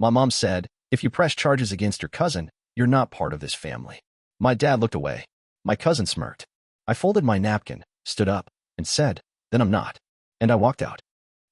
My mom said, if you press charges against your cousin, you're not part of this family. My dad looked away. My cousin smirked. I folded my napkin, stood up, and said, then I'm not. And I walked out.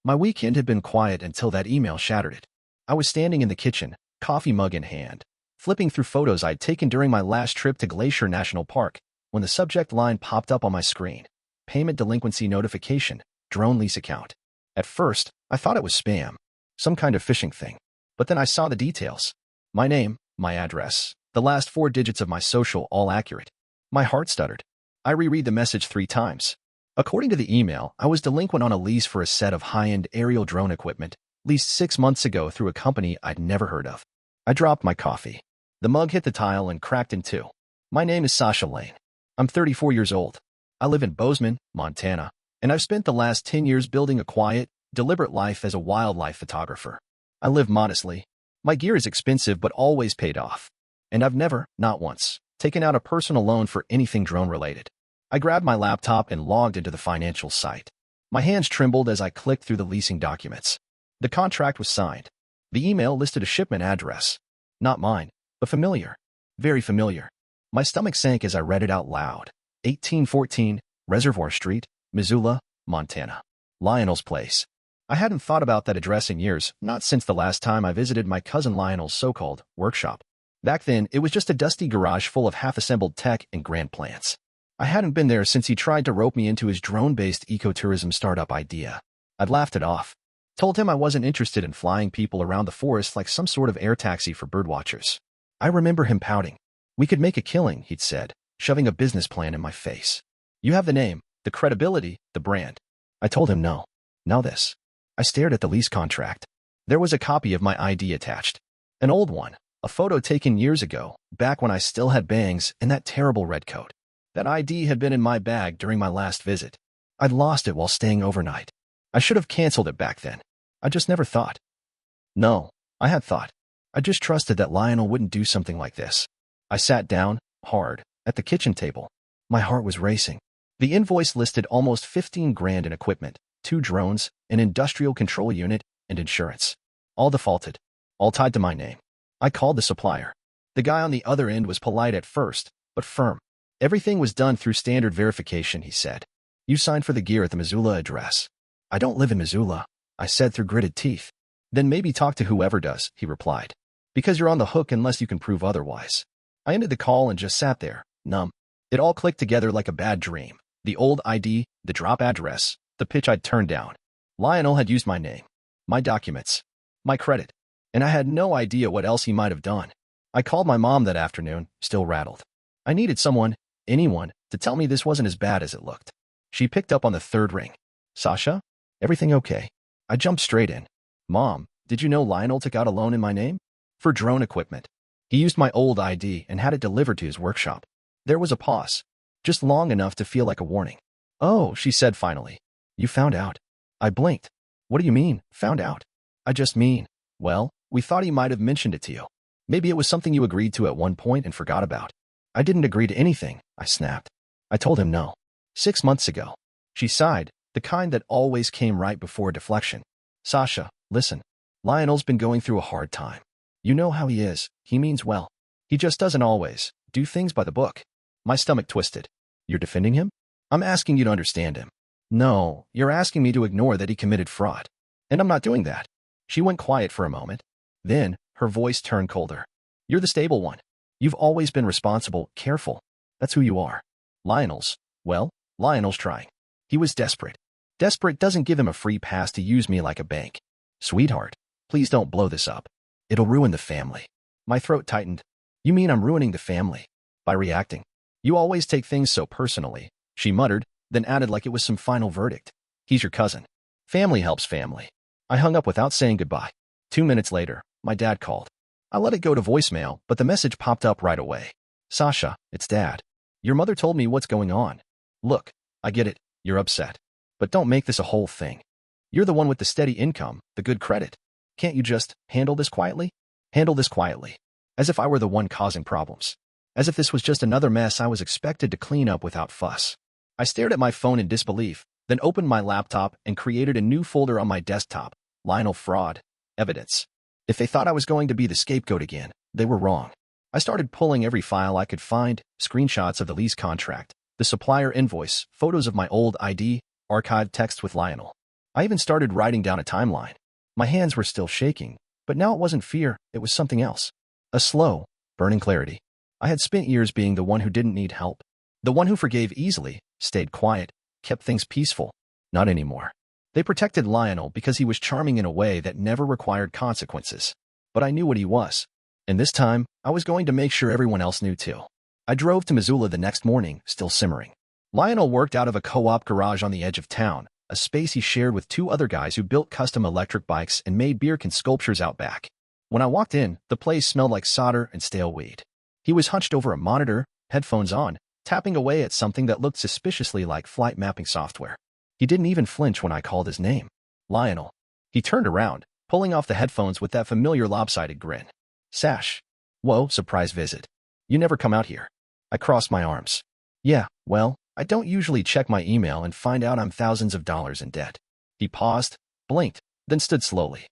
My weekend had been quiet until that email shattered it. I was standing in the kitchen, coffee mug in hand, flipping through photos I'd taken during my last trip to Glacier National Park, when the subject line popped up on my screen. Payment delinquency notification, drone lease account. At first, I thought it was spam, some kind of phishing thing. But then I saw the details. My name, my address, the last 4 digits of my social, all accurate. My heart stuttered. I reread the message 3 times. According to the email, I was delinquent on a lease for a set of high-end aerial drone equipment, leased 6 months ago through a company I'd never heard of. I dropped my coffee. The mug hit the tile and cracked in 2. My name is Sasha Lane. I'm 34 years old. I live in Bozeman, Montana, and I've spent the last 10 years building a quiet, deliberate life as a wildlife photographer. I live modestly. My gear is expensive but always paid off. And I've never, not once, taken out a personal loan for anything drone-related. I grabbed my laptop and logged into the financial site. My hands trembled as I clicked through the leasing documents. The contract was signed. The email listed a shipment address. Not mine, but familiar. Very familiar. My stomach sank as I read it out loud. 1814 Reservoir Street, Missoula, Montana. Lionel's place. I hadn't thought about that address in years, not since the last time I visited my cousin Lionel's so-called workshop. Back then, it was just a dusty garage full of half-assembled tech and grand plans. I hadn't been there since he tried to rope me into his drone-based ecotourism startup idea. I'd laughed it off. Told him I wasn't interested in flying people around the forest like some sort of air taxi for birdwatchers. I remember him pouting. We could make a killing, he'd said, shoving a business plan in my face. You have the name, the credibility, the brand. I told him no. Now this. I stared at the lease contract. There was a copy of my ID attached. An old one, a photo taken years ago, back when I still had bangs and that terrible red coat. That ID had been in my bag during my last visit. I'd lost it while staying overnight. I should have canceled it back then. I just never thought. No, I had thought. I just trusted that Lionel wouldn't do something like this. I sat down, hard, at the kitchen table. My heart was racing. The invoice listed almost 15 grand in equipment, 2 drones, an industrial control unit, and insurance. All defaulted. All tied to my name. I called the supplier. The guy on the other end was polite at first, but firm. Everything was done through standard verification, he said. You signed for the gear at the Missoula address. I don't live in Missoula, I said through gritted teeth. Then maybe talk to whoever does, he replied. Because you're on the hook unless you can prove otherwise. I ended the call and just sat there, numb. It all clicked together like a bad dream. The old ID, the drop address, the pitch I'd turned down. Lionel had used my name, my documents, my credit, and I had no idea what else he might have done. I called my mom that afternoon, still rattled. I needed someone, anyone, to tell me this wasn't as bad as it looked. She picked up on the 3rd ring. Sasha? Everything okay? I jumped straight in. Mom, did you know Lionel took out a loan in my name? For drone equipment. He used my old ID and had it delivered to his workshop. There was a pause. Just long enough to feel like a warning. Oh, she said finally. You found out. I blinked. What do you mean, found out? I just mean, well, we thought he might have mentioned it to you. Maybe it was something you agreed to at one point and forgot about. I didn't agree to anything, I snapped. I told him no. 6 months ago. She sighed, the kind that always came right before a deflection. Sasha, listen. Lionel's been going through a hard time. You know how he is. He means well. He just doesn't always do things by the book. My stomach twisted. You're defending him? I'm asking you to understand him. No, you're asking me to ignore that he committed fraud. And I'm not doing that. She went quiet for a moment. Then, her voice turned colder. You're the stable one. You've always been responsible, careful. That's who you are. Lionel's trying. He was desperate. Desperate doesn't give him a free pass to use me like a bank. Sweetheart, please don't blow this up. It'll ruin the family. My throat tightened. You mean I'm ruining the family? By reacting. You always take things so personally, she muttered, then added like it was some final verdict. He's your cousin. Family helps family. I hung up without saying goodbye. 2 minutes later, my dad called. I let it go to voicemail, but the message popped up right away. Sasha, it's Dad. Your mother told me what's going on. Look, I get it, you're upset. But don't make this a whole thing. You're the one with the steady income, the good credit. Can't you just handle this quietly? Handle this quietly. As if I were the one causing problems. As if this was just another mess I was expected to clean up without fuss. I stared at my phone in disbelief, then opened my laptop and created a new folder on my desktop. Lionel fraud. Evidence. If they thought I was going to be the scapegoat again, they were wrong. I started pulling every file I could find, screenshots of the lease contract, the supplier invoice, photos of my old ID, archived texts with Lionel. I even started writing down a timeline. My hands were still shaking, but now it wasn't fear, it was something else. A slow, burning clarity. I had spent years being the one who didn't need help. The one who forgave easily, stayed quiet, kept things peaceful. Not anymore. They protected Lionel because he was charming in a way that never required consequences. But I knew what he was. And this time, I was going to make sure everyone else knew too. I drove to Missoula the next morning, still simmering. Lionel worked out of a co-op garage on the edge of town, a space he shared with two other guys who built custom electric bikes and made beer can sculptures out back. When I walked in, the place smelled like solder and stale weed. He was hunched over a monitor, headphones on, tapping away at something that looked suspiciously like flight mapping software. He didn't even flinch when I called his name. Lionel. He turned around, pulling off the headphones with that familiar lopsided grin. Sash. Whoa, surprise visit. You never come out here. I crossed my arms. Yeah, well, I don't usually check my email and find out I'm thousands of dollars in debt. He paused, blinked, then stood slowly.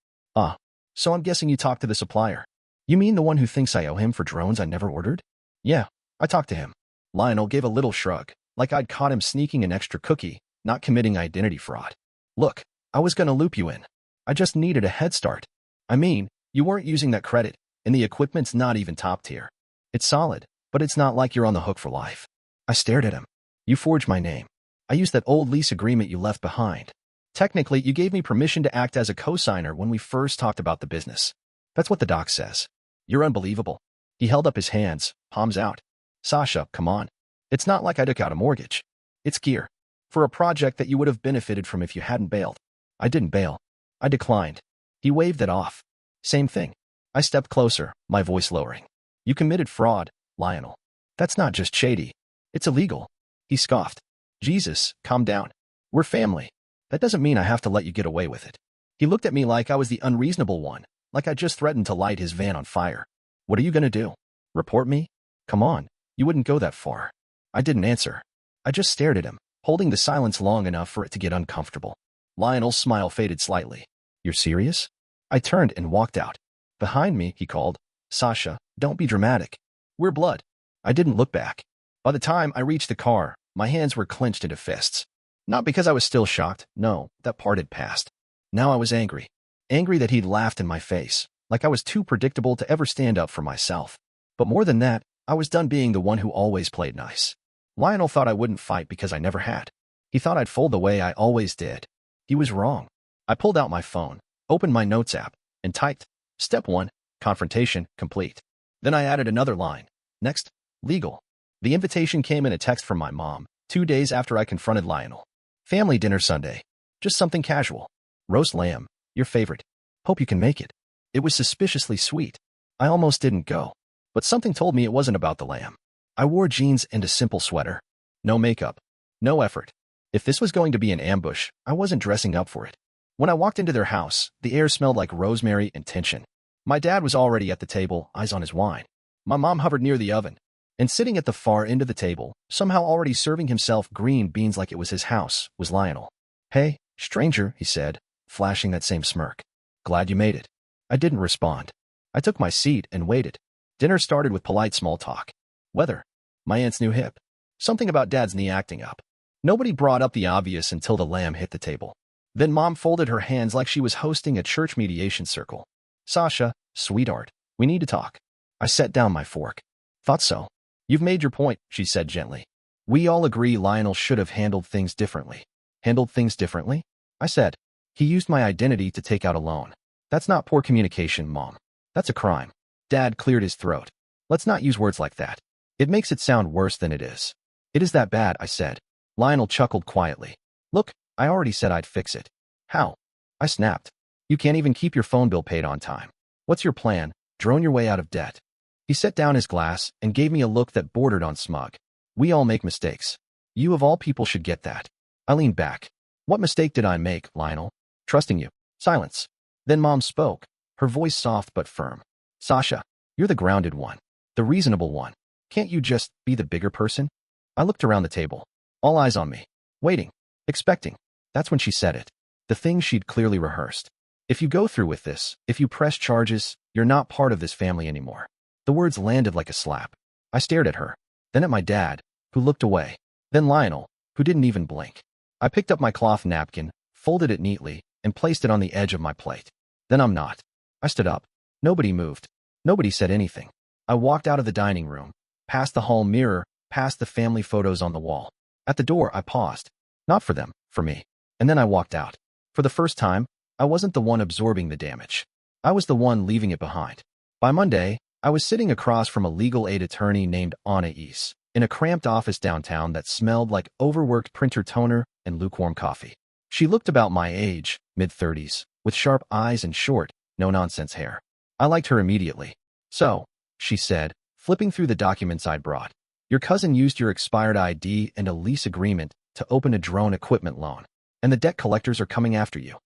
So I'm guessing you talked to the supplier. You mean the one who thinks I owe him for drones I never ordered? Yeah, I talked to him. Lionel gave a little shrug, like I'd caught him sneaking an extra cookie, not committing identity fraud. Look, I was gonna loop you in. I just needed a head start. I mean, you weren't using that credit, and the equipment's not even top tier. It's solid, but it's not like you're on the hook for life. I stared at him. You forged my name. I used that old lease agreement you left behind. Technically, you gave me permission to act as a co-signer when we first talked about the business. That's what the doc says. You're unbelievable. He held up his hands, palms out. Sasha, come on. It's not like I took out a mortgage. It's gear. For a project that you would have benefited from if you hadn't bailed. I didn't bail. I declined. He waved it off. Same thing. I stepped closer, my voice lowering. You committed fraud, Lionel. That's not just shady. It's illegal. He scoffed. Jesus, calm down. We're family. That doesn't mean I have to let you get away with it. He looked at me like I was the unreasonable one, like I just threatened to light his van on fire. What are you gonna do? Report me? Come on, you wouldn't go that far. I didn't answer. I just stared at him, holding the silence long enough for it to get uncomfortable. Lionel's smile faded slightly. You're serious? I turned and walked out. Behind me, he called. Sasha, don't be dramatic. We're blood. I didn't look back. By the time I reached the car, my hands were clenched into fists. Not because I was still shocked, no, that part had passed. Now I was angry. Angry that he'd laughed in my face, like I was too predictable to ever stand up for myself. But more than that, I was done being the one who always played nice. Lionel thought I wouldn't fight because I never had. He thought I'd fold the way I always did. He was wrong. I pulled out my phone, opened my notes app, and typed, Step 1, confrontation, complete. Then I added another line. Next, legal. The invitation came in a text from my mom, 2 days after I confronted Lionel. Family dinner Sunday. Just something casual. Roast lamb, your favorite. Hope you can make it. It was suspiciously sweet. I almost didn't go. But something told me it wasn't about the lamb. I wore jeans and a simple sweater. No makeup. No effort. If this was going to be an ambush, I wasn't dressing up for it. When I walked into their house, the air smelled like rosemary and tension. My dad was already at the table, eyes on his wine. My mom hovered near the oven. And sitting at the far end of the table, somehow already serving himself green beans like it was his house, was Lionel. Hey, stranger, he said, flashing that same smirk. Glad you made it. I didn't respond. I took my seat and waited. Dinner started with polite small talk. Weather. My aunt's new hip. Something about Dad's knee acting up. Nobody brought up the obvious until the lamb hit the table. Then Mom folded her hands like she was hosting a church mediation circle. Sasha, sweetheart, we need to talk. I set down my fork. Thought so. You've made your point, she said gently. We all agree Lionel should have handled things differently. Handled things differently? I said. He used my identity to take out a loan. That's not poor communication, Mom. That's a crime. Dad cleared his throat. Let's not use words like that. It makes it sound worse than it is. It is that bad, I said. Lionel chuckled quietly. Look, I already said I'd fix it. How? I snapped. You can't even keep your phone bill paid on time. What's your plan? Drone your way out of debt. He set down his glass and gave me a look that bordered on smug. We all make mistakes. You of all people should get that. I leaned back. What mistake did I make, Lionel? Trusting you. Silence. Then Mom spoke, her voice soft but firm. Sasha, you're the grounded one. The reasonable one. Can't you just be the bigger person? I looked around the table. All eyes on me. Waiting. Expecting. That's when she said it. The thing she'd clearly rehearsed. If you go through with this, if you press charges, you're not part of this family anymore. The words landed like a slap. I stared at her, then at my dad, who looked away, then Lionel, who didn't even blink. I picked up my cloth napkin, folded it neatly, and placed it on the edge of my plate. Then I'm not. I stood up. Nobody moved. Nobody said anything. I walked out of the dining room, past the hall mirror, past the family photos on the wall. At the door, I paused. Not for them, for me. And then I walked out. For the first time, I wasn't the one absorbing the damage. I was the one leaving it behind. By Monday, I was sitting across from a legal aid attorney named Anais, in a cramped office downtown that smelled like overworked printer toner and lukewarm coffee. She looked about my age, mid-30s, with sharp eyes and short, no-nonsense hair. I liked her immediately. So, she said, flipping through the documents I'd brought, your cousin used your expired ID and a lease agreement to open a drone equipment loan, and the debt collectors are coming after you.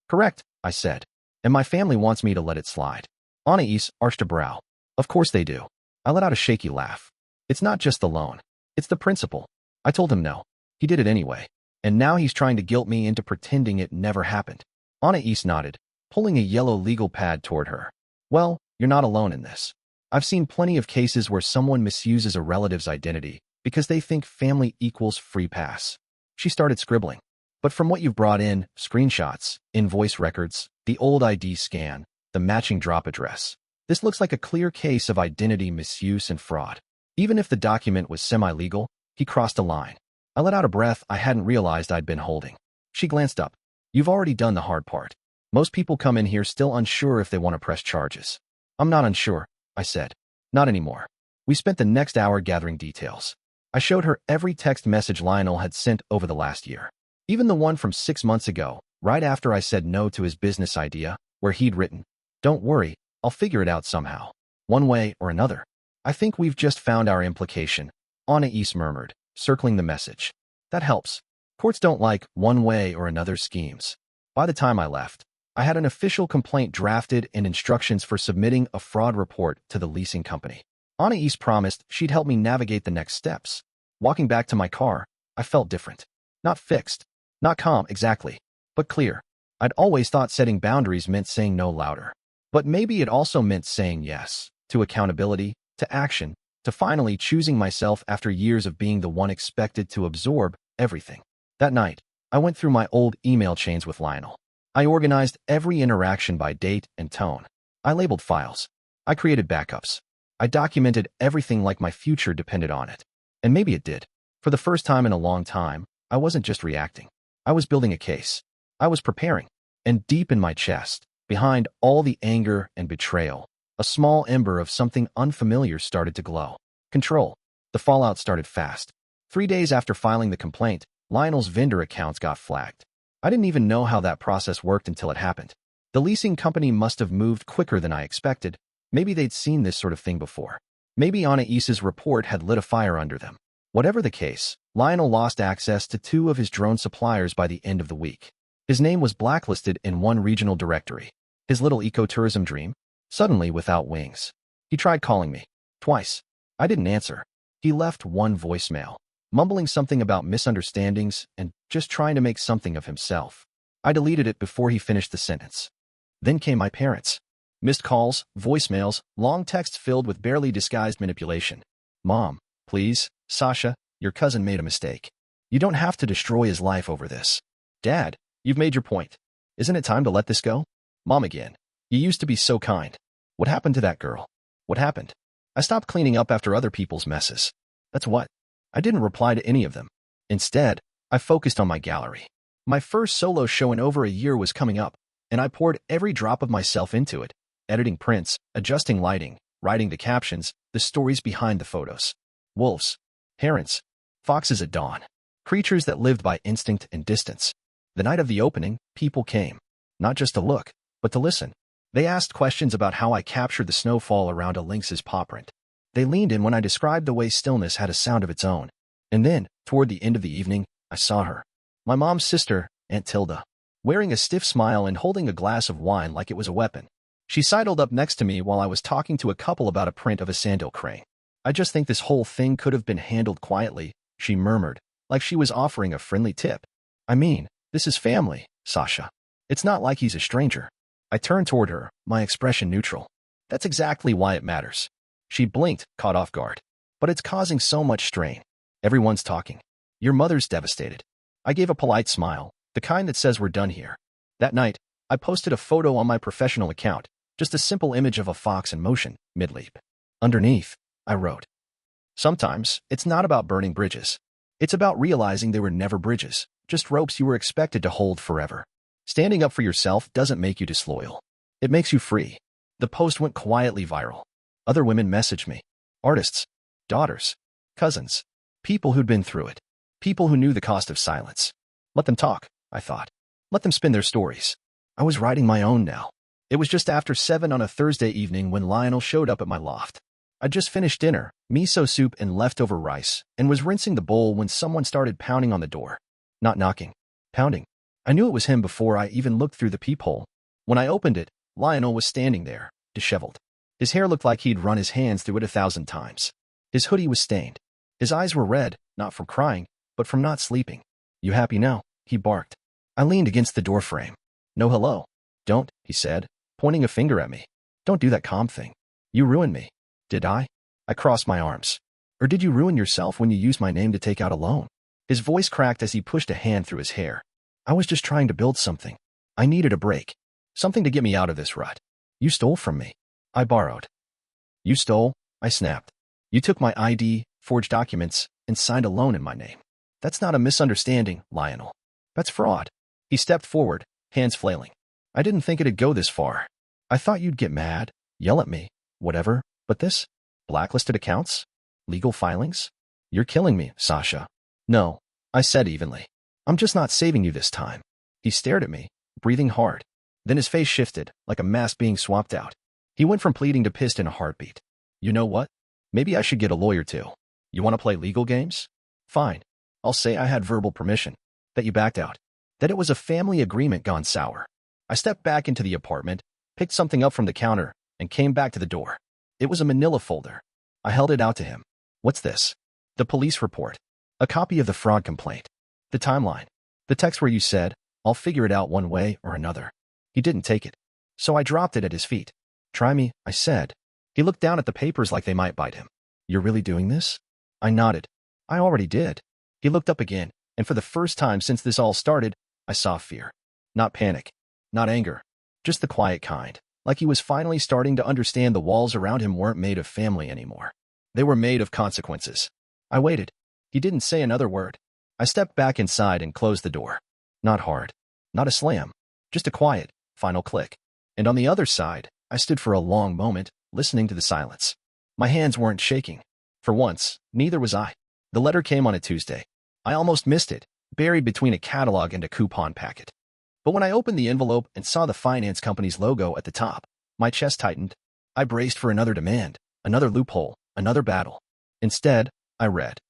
Correct, I said, and my family wants me to let it slide. Anais arched a brow. Of course they do. I let out a shaky laugh. It's not just the loan. It's the principal. I told him no. He did it anyway. And now he's trying to guilt me into pretending it never happened. Anais nodded, pulling a yellow legal pad toward her. Well, you're not alone in this. I've seen plenty of cases where someone misuses a relative's identity because they think family equals free pass. She started scribbling. But from what you've brought in, screenshots, invoice records, the old ID scan, the matching drop address, this looks like a clear case of identity misuse and fraud. Even if the document was semi-legal, he crossed a line. I let out a breath I hadn't realized I'd been holding. She glanced up. You've already done the hard part. Most people come in here still unsure if they want to press charges. I'm not unsure, I said. Not anymore. We spent the next hour gathering details. I showed her every text message Lionel had sent over the last year. Even the one from 6 months ago, right after I said no to his business idea, where he'd written, "Don't worry, I'll figure it out somehow. One way or another." I think we've just found our implication, Anais murmured, circling the message. That helps. Courts don't like one way or another schemes. By the time I left, I had an official complaint drafted and instructions for submitting a fraud report to the leasing company. Anais promised she'd help me navigate the next steps. Walking back to my car, I felt different. Not fixed, not calm exactly, but clear. I'd always thought setting boundaries meant saying no louder. But maybe it also meant saying yes to accountability, to action, to finally choosing myself after years of being the one expected to absorb everything. That night, I went through my old email chains with Lionel. I organized every interaction by date and tone. I labeled files. I created backups. I documented everything like my future depended on it. And maybe it did. For the first time in a long time, I wasn't just reacting. I was building a case. I was preparing. And deep in my chest, behind all the anger and betrayal, a small ember of something unfamiliar started to glow. Control. The fallout started fast. 3 days after filing the complaint, Lionel's vendor accounts got flagged. I didn't even know how that process worked until it happened. The leasing company must have moved quicker than I expected. Maybe they'd seen this sort of thing before. Maybe Anais's report had lit a fire under them. Whatever the case, Lionel lost access to 2 of his drone suppliers by the end of the week. His name was blacklisted in one regional directory. His little ecotourism dream, suddenly without wings. He tried calling me. Twice. I didn't answer. He left one voicemail, mumbling something about misunderstandings and just trying to make something of himself. I deleted it before he finished the sentence. Then came my parents. Missed calls, voicemails, long texts filled with barely disguised manipulation. Mom, please, Sasha, your cousin made a mistake. You don't have to destroy his life over this. Dad, you've made your point. Isn't it time to let this go? Mom again. You used to be so kind. What happened to that girl? What happened? I stopped cleaning up after other people's messes. That's what. I didn't reply to any of them. Instead, I focused on my gallery. My first solo show in over a year was coming up, and I poured every drop of myself into it, editing prints, adjusting lighting, writing the captions, the stories behind the photos. Wolves, herons, foxes at dawn, creatures that lived by instinct and distance. The night of the opening, people came, not just to look, but to listen. They asked questions about how I captured the snowfall around a lynx's paw print. They leaned in when I described the way stillness had a sound of its own. And then, toward the end of the evening, I saw her. My mom's sister, Aunt Tilda, wearing a stiff smile and holding a glass of wine like it was a weapon. She sidled up next to me while I was talking to a couple about a print of a sandhill crane. I just think this whole thing could have been handled quietly, she murmured, like she was offering a friendly tip. I mean, this is family, Sasha. It's not like he's a stranger. I turned toward her, my expression neutral. That's exactly why it matters. She blinked, caught off guard. But it's causing so much strain. Everyone's talking. Your mother's devastated. I gave a polite smile, the kind that says we're done here. That night, I posted a photo on my professional account, just a simple image of a fox in motion, mid-leap. Underneath, I wrote, "Sometimes, it's not about burning bridges. It's about realizing they were never bridges, just ropes you were expected to hold forever. Standing up for yourself doesn't make you disloyal. It makes you free." The post went quietly viral. Other women messaged me. Artists, daughters, cousins, people who'd been through it. People who knew the cost of silence. Let them talk, I thought. Let them spin their stories. I was writing my own now. It was just after 7 on a Thursday evening when Lionel showed up at my loft. I'd just finished dinner, miso soup and leftover rice, and was rinsing the bowl when someone started pounding on the door. Not knocking. Pounding. I knew it was him before I even looked through the peephole. When I opened it, Lionel was standing there, disheveled. His hair looked like he'd run his hands through it 1,000 times. His hoodie was stained. His eyes were red, not from crying, but from not sleeping. "You happy now?" he barked. I leaned against the doorframe. "No hello." "Don't," he said, pointing a finger at me. "Don't do that calm thing. You ruined me." "Did I?" I crossed my arms. "Or did you ruin yourself when you used my name to take out a loan?" His voice cracked as he pushed a hand through his hair. "I was just trying to build something. I needed a break. Something to get me out of this rut. You stole from me. I borrowed." "You stole?" I snapped. "You took my ID, forged documents, and signed a loan in my name. That's not a misunderstanding, Lionel. That's fraud." He stepped forward, hands flailing. "I didn't think it'd go this far. I thought you'd get mad, yell at me, whatever, but this? Blacklisted accounts? Legal filings? You're killing me, Sasha." "No," I said evenly. "I'm just not saving you this time." He stared at me, breathing hard. Then his face shifted, like a mask being swapped out. He went from pleading to pissed in a heartbeat. "You know what? Maybe I should get a lawyer too. You want to play legal games? Fine. I'll say I had verbal permission. That you backed out. That it was a family agreement gone sour." I stepped back into the apartment, picked something up from the counter, and came back to the door. It was a manila folder. I held it out to him. "What's this?" "The police report. A copy of the fraud complaint. The timeline. The text where you said, 'I'll figure it out one way or another.'" He didn't take it. So I dropped it at his feet. "Try me," I said. He looked down at the papers like they might bite him. "You're really doing this?" I nodded. "I already did." He looked up again, and for the first time since this all started, I saw fear. Not panic. Not anger. Just the quiet kind. Like he was finally starting to understand the walls around him weren't made of family anymore. They were made of consequences. I waited. He didn't say another word. I stepped back inside and closed the door. Not hard. Not a slam. Just a quiet, final click. And on the other side, I stood for a long moment, listening to the silence. My hands weren't shaking. For once, neither was I. The letter came on a Tuesday. I almost missed it, buried between a catalog and a coupon packet. But when I opened the envelope and saw the finance company's logo at the top, my chest tightened. I braced for another demand, another loophole, another battle. Instead, I read,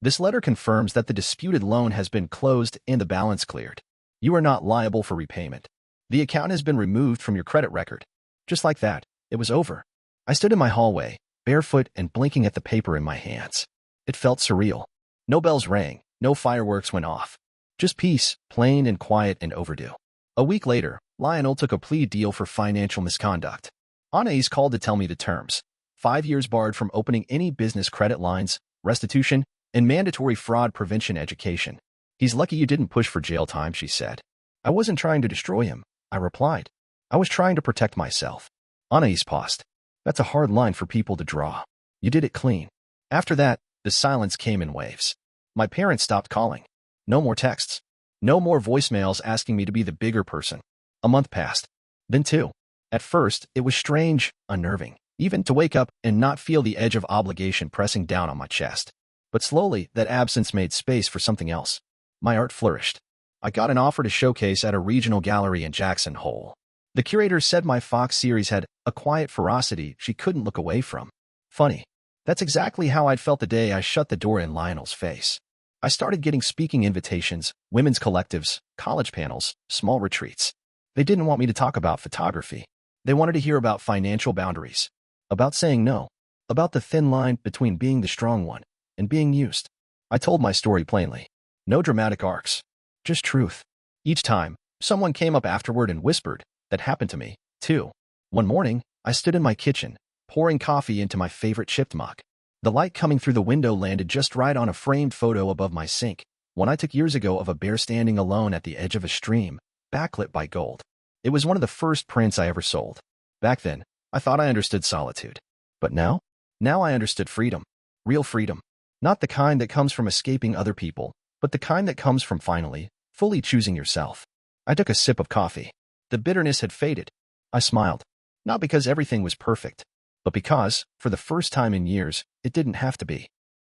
"This letter confirms that the disputed loan has been closed and the balance cleared. You are not liable for repayment. The account has been removed from your credit record." Just like that, it was over. I stood in my hallway, barefoot and blinking at the paper in my hands. It felt surreal. No bells rang, no fireworks went off. Just peace, plain and quiet and overdue. A week later, Lionel took a plea deal for financial misconduct. Anais called to tell me the terms. 5 years barred from opening any business credit lines, restitution, and mandatory fraud prevention education. "He's lucky you didn't push for jail time," she said. "I wasn't trying to destroy him," I replied. "I was trying to protect myself." Anais paused. "That's a hard line for people to draw. You did it clean." After that, the silence came in waves. My parents stopped calling. No more texts. No more voicemails asking me to be the bigger person. A month passed. Then 2. At first, it was strange, unnerving, even to wake up and not feel the edge of obligation pressing down on my chest. But slowly, that absence made space for something else. My art flourished. I got an offer to showcase at a regional gallery in Jackson Hole. The curator said my Fox series had a quiet ferocity she couldn't look away from. Funny. That's exactly how I'd felt the day I shut the door in Lionel's face. I started getting speaking invitations, women's collectives, college panels, small retreats. They didn't want me to talk about photography. They wanted to hear about financial boundaries, about saying no, about the thin line between being the strong one and being used. I told my story plainly. No dramatic arcs, just truth. Each time, someone came up afterward and whispered, That happened to me, too. One morning, I stood in my kitchen, pouring coffee into my favorite chipped mug. The light coming through the window landed just right on a framed photo above my sink, one I took years ago of a bear standing alone at the edge of a stream, backlit by gold. It was one of the first prints I ever sold. Back then, I thought I understood solitude. But now? Now I understood freedom. Real freedom. Not the kind that comes from escaping other people, but the kind that comes from finally, fully choosing yourself. I took a sip of coffee. The bitterness had faded. I smiled. Not because everything was perfect, but because, for the first time in years, it didn't have to be.